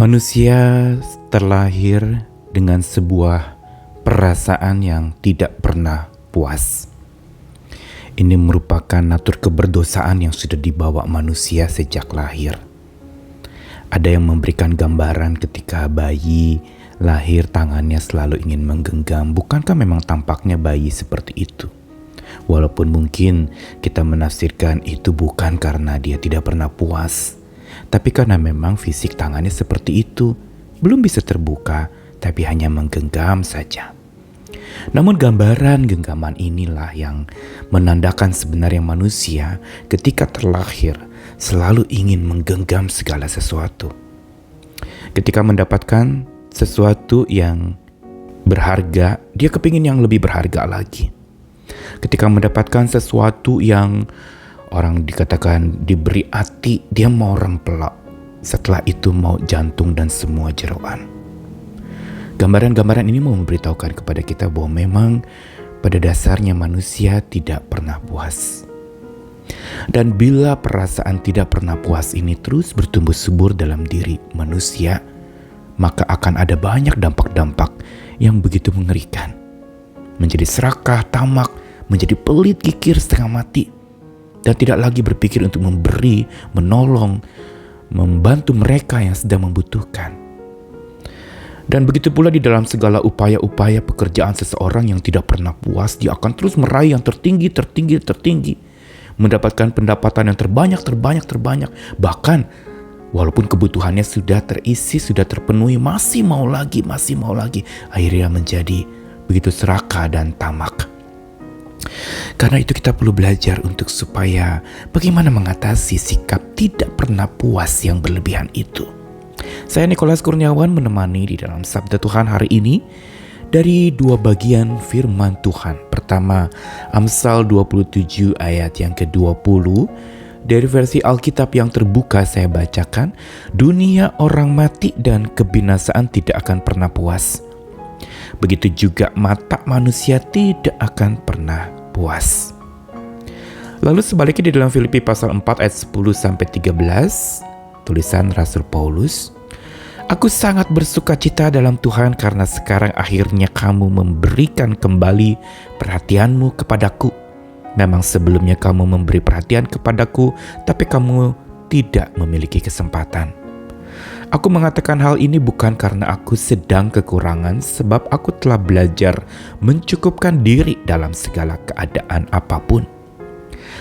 Manusia terlahir dengan sebuah perasaan yang tidak pernah puas. Ini merupakan natur keberdosaan yang sudah dibawa manusia sejak lahir. Ada yang memberikan gambaran ketika bayi lahir tangannya selalu ingin menggenggam. Bukankah memang tampaknya bayi seperti itu? Walaupun mungkin kita menafsirkan itu bukan karena dia tidak pernah puas, tapi karena memang fisik tangannya seperti itu, belum bisa terbuka, tapi hanya menggenggam saja. Namun gambaran genggaman inilah yang menandakan sebenarnya manusia ketika terlahir selalu ingin menggenggam segala sesuatu. Ketika mendapatkan sesuatu yang berharga, dia kepingin yang lebih berharga lagi. Ketika mendapatkan sesuatu yang orang dikatakan diberi hati, dia mau rempelak. Setelah itu mau jantung dan semua jeroan. Gambaran-gambaran ini mau memberitahukan kepada kita bahwa memang pada dasarnya manusia tidak pernah puas. Dan bila perasaan tidak pernah puas ini terus bertumbuh subur dalam diri manusia, maka akan ada banyak dampak-dampak yang begitu mengerikan. Menjadi serakah, tamak, menjadi pelit, kikir, setengah mati. Dan tidak lagi berpikir untuk memberi, menolong, membantu mereka yang sedang membutuhkan. Dan begitu pula di dalam segala upaya-upaya pekerjaan seseorang yang tidak pernah puas, dia akan terus meraih yang tertinggi, mendapatkan pendapatan yang terbanyak. Bahkan walaupun kebutuhannya sudah terisi, sudah terpenuhi, masih mau lagi. Akhirnya menjadi begitu serakah dan tamak. Karena itu kita perlu belajar untuk supaya bagaimana mengatasi sikap tidak pernah puas yang berlebihan itu. Saya Nikolas Kurniawan menemani di dalam Sabda Tuhan hari ini dari dua bagian firman Tuhan. Pertama, Amsal 27 ayat yang ke-20. Dari versi Alkitab yang terbuka saya bacakan, dunia orang mati dan kebinasaan tidak akan pernah puas. Begitu juga mata manusia tidak akan pernah puas. Lalu sebaliknya di dalam Filipi pasal 4 ayat 10-13, tulisan Rasul Paulus, aku sangat bersukacita dalam Tuhan karena sekarang akhirnya kamu memberikan kembali perhatianmu kepadaku. Memang sebelumnya kamu memberi perhatian kepadaku, tapi kamu tidak memiliki kesempatan. Aku mengatakan hal ini bukan karena aku sedang kekurangan, sebab aku telah belajar mencukupkan diri dalam segala keadaan apapun.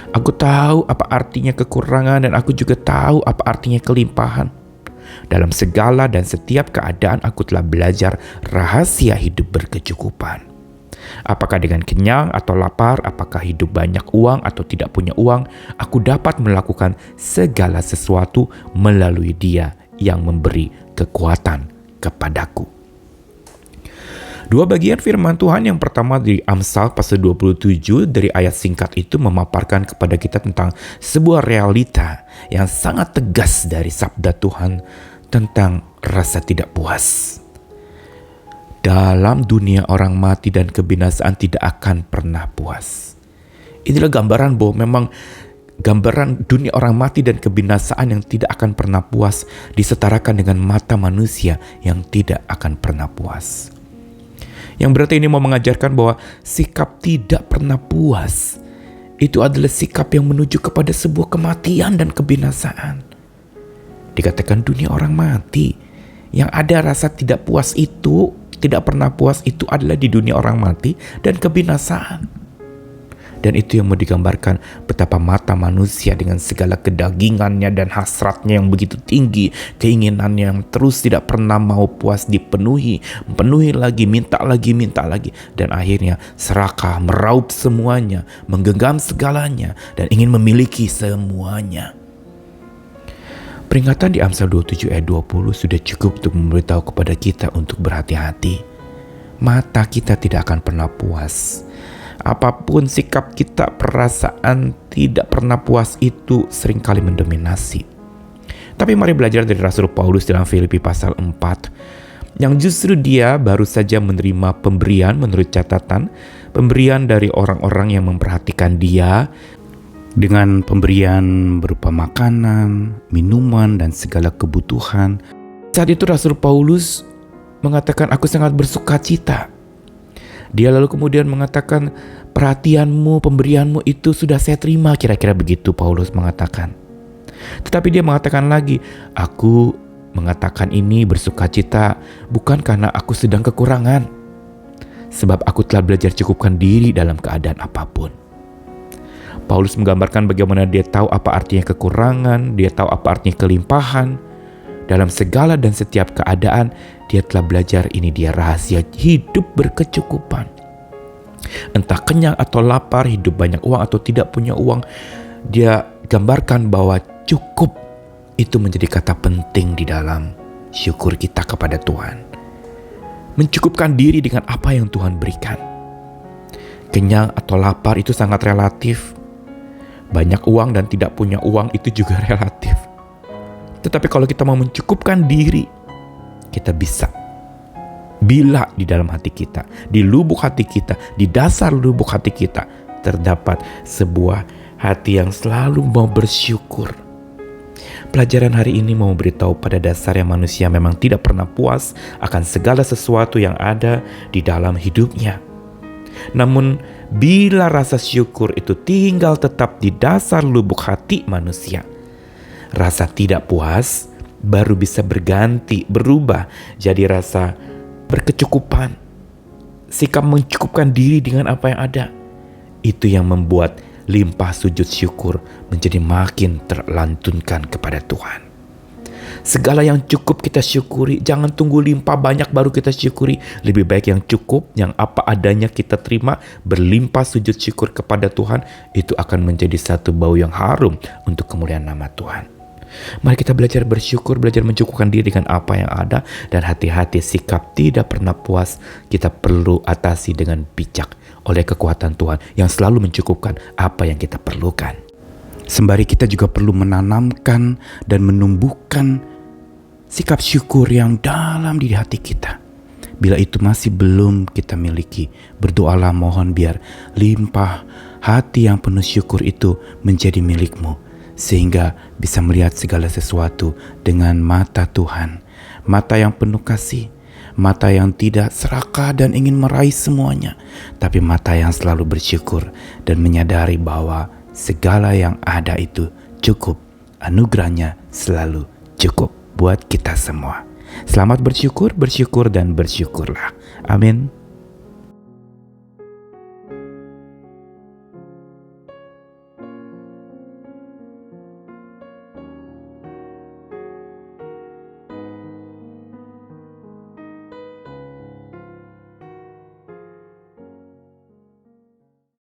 Aku tahu apa artinya kekurangan dan aku juga tahu apa artinya kelimpahan. Dalam segala dan setiap keadaan aku telah belajar rahasia hidup berkecukupan. Apakah dengan kenyang atau lapar, apakah hidup banyak uang atau tidak punya uang, aku dapat melakukan segala sesuatu melalui Dia yang memberi kekuatan kepadaku. Dua bagian firman Tuhan, yang pertama di Amsal pasal 27, dari ayat singkat itu memaparkan kepada kita tentang sebuah realita yang sangat tegas dari sabda Tuhan tentang rasa tidak puas. Dalam dunia orang mati dan kebinasaan tidak akan pernah puas. Inilah gambaran bahwa memang gambaran dunia orang mati dan kebinasaan yang tidak akan pernah puas disetarakan dengan mata manusia yang tidak akan pernah puas. Yang berarti ini mau mengajarkan bahwa sikap tidak pernah puas itu adalah sikap yang menuju kepada sebuah kematian dan kebinasaan. Dikatakan dunia orang mati, yang ada rasa tidak puas itu, tidak pernah puas itu adalah di dunia orang mati dan kebinasaan. Dan itu yang mau digambarkan betapa mata manusia dengan segala kedagingannya dan hasratnya yang begitu tinggi, keinginannya yang terus tidak pernah mau puas dipenuhi, minta lagi, dan akhirnya serakah, meraup semuanya, menggenggam segalanya, dan ingin memiliki semuanya. Peringatan di Amsal 27 ayat 20 sudah cukup untuk memberitahu kepada kita untuk berhati-hati. Mata kita tidak akan pernah puas. Apapun sikap kita, perasaan tidak pernah puas itu seringkali mendominasi. Tapi mari belajar dari Rasul Paulus dalam Filipi pasal 4, yang justru dia baru saja menerima pemberian menurut catatan, pemberian dari orang-orang yang memperhatikan dia, dengan pemberian berupa makanan, minuman, dan segala kebutuhan Saat itu Rasul Paulus mengatakan, aku sangat bersukacita. Dia lalu kemudian mengatakan, perhatianmu, pemberianmu itu sudah saya terima, kira-kira begitu Paulus mengatakan. Tetapi dia mengatakan lagi, aku mengatakan ini bersukacita bukan karena aku sedang kekurangan, sebab aku telah belajar cukupkan diri dalam keadaan apapun. Paulus menggambarkan bagaimana dia tahu apa artinya kekurangan, dia tahu apa artinya kelimpahan. Dalam segala dan setiap keadaan, dia telah belajar, ini dia rahasia hidup berkecukupan. Entah kenyang atau lapar, hidup banyak uang atau tidak punya uang, dia gambarkan bahwa cukup itu menjadi kata penting di dalam syukur kita kepada Tuhan. Mencukupkan diri dengan apa yang Tuhan berikan. Kenyang atau lapar itu sangat relatif. Banyak uang dan tidak punya uang itu juga relatif. Tetapi kalau kita mau mencukupkan diri, kita bisa. Bila di dalam hati kita, di lubuk hati kita, di dasar lubuk hati kita, terdapat sebuah hati yang selalu mau bersyukur. Pelajaran hari ini mau beritahu pada dasarnya manusia memang tidak pernah puas akan segala sesuatu yang ada di dalam hidupnya. Namun bila rasa syukur itu tinggal tetap di dasar lubuk hati manusia, rasa tidak puas baru bisa berubah jadi rasa berkecukupan. Sikap mencukupkan diri dengan apa yang ada, itu yang membuat limpah sujud syukur menjadi makin terlantunkan kepada Tuhan. Segala yang cukup kita syukuri, jangan tunggu limpah banyak baru kita syukuri. Lebih baik yang cukup, yang apa adanya kita terima, berlimpah sujud syukur kepada Tuhan, itu akan menjadi satu bau yang harum untuk kemuliaan nama Tuhan. Mari kita belajar bersyukur, belajar mencukupkan diri dengan apa yang ada, dan hati-hati sikap tidak pernah puas kita perlu atasi dengan bijak oleh kekuatan Tuhan yang selalu mencukupkan apa yang kita perlukan. Sembari kita juga perlu menanamkan dan menumbuhkan sikap syukur yang dalam di hati kita. Bila itu masih belum kita miliki, berdoalah, mohon biar limpah hati yang penuh syukur itu menjadi milikmu, sehingga bisa melihat segala sesuatu dengan mata Tuhan, mata yang penuh kasih, mata yang tidak serakah dan ingin meraih semuanya, tapi mata yang selalu bersyukur dan menyadari bahwa segala yang ada itu cukup, anugerahnya selalu cukup buat kita semua. Selamat bersyukur, dan bersyukurlah. Amin.